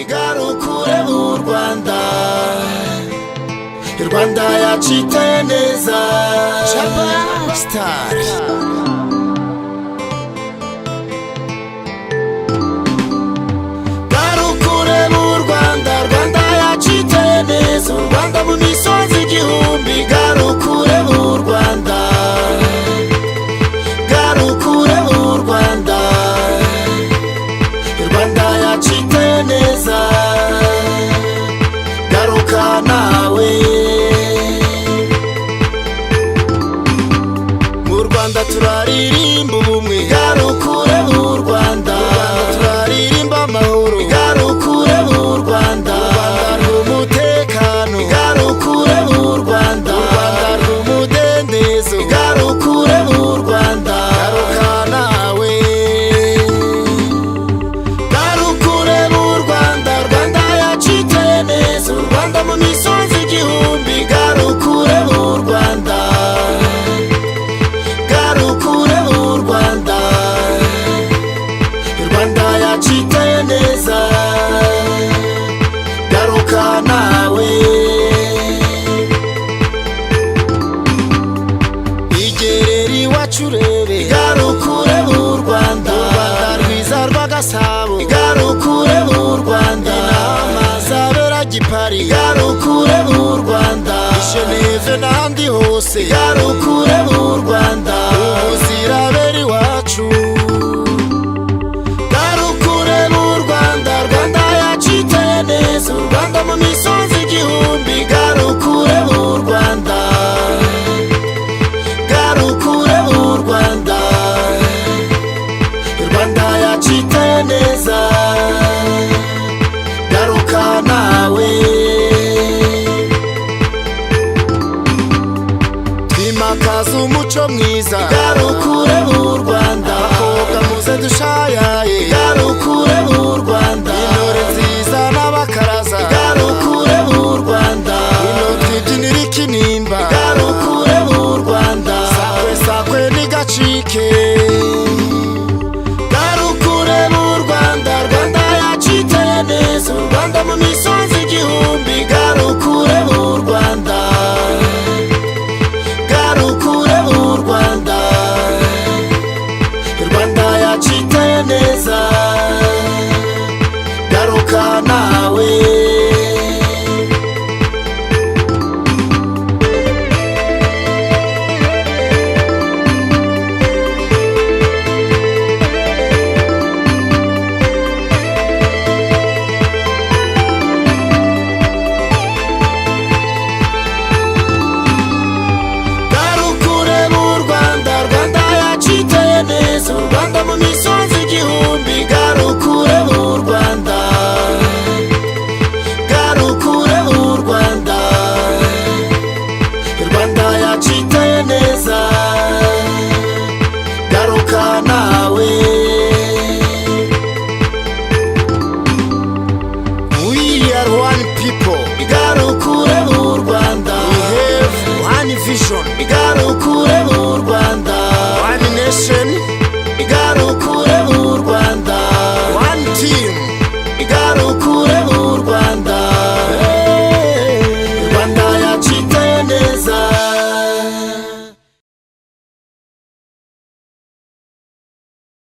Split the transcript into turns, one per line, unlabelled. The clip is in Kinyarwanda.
Igarukure u Rwanda, i Rwanda yaciteye neza. Chapa Star. Garukure u Rwanda, Rwanda yaciteye neza. U Rwanda mu misozi igihumbi. Garukure u Rwanda, garukure u Rwanda, i Rwanda yaciteye neza. Garuka nawe. Mu Rwanda turaririmba ubumwe. Garukure u Rwanda, turaririmba amahoro. Garukure u Rwanda, rw'umutekano. Garukure u Rwanda, rw'umudendezo. Garukure u Rwanda, garuka nawe. Garukure u Rwanda, Rwanda yaciteye neza. U Rwanda mu misozi igihumbi. Garukure u Rwanda, garukure u Rwanda, i Rwanda yaciteye neza. Garuka nawe. Igerera iwacu urebe. Garukure u Rwanda, rwiza rw'Agasabo. Garukure u Rwanda, inama zabera Gipari. Garukure u Rwanda, i Geneve n'ahandi hose. Garukure u Rwanda, uzirabera iwacu. Garukure u Rwanda, Rwanda yaciteye neza. U Rwanda mu misozi igihumbi. Garukure u Rwanda, garukure u Rwanda, i Rwanda yaciteye neza. Garuka nawe. Twimakaza umuco mwiza. Garukure u Rwanda, abakobwa muze dushaya.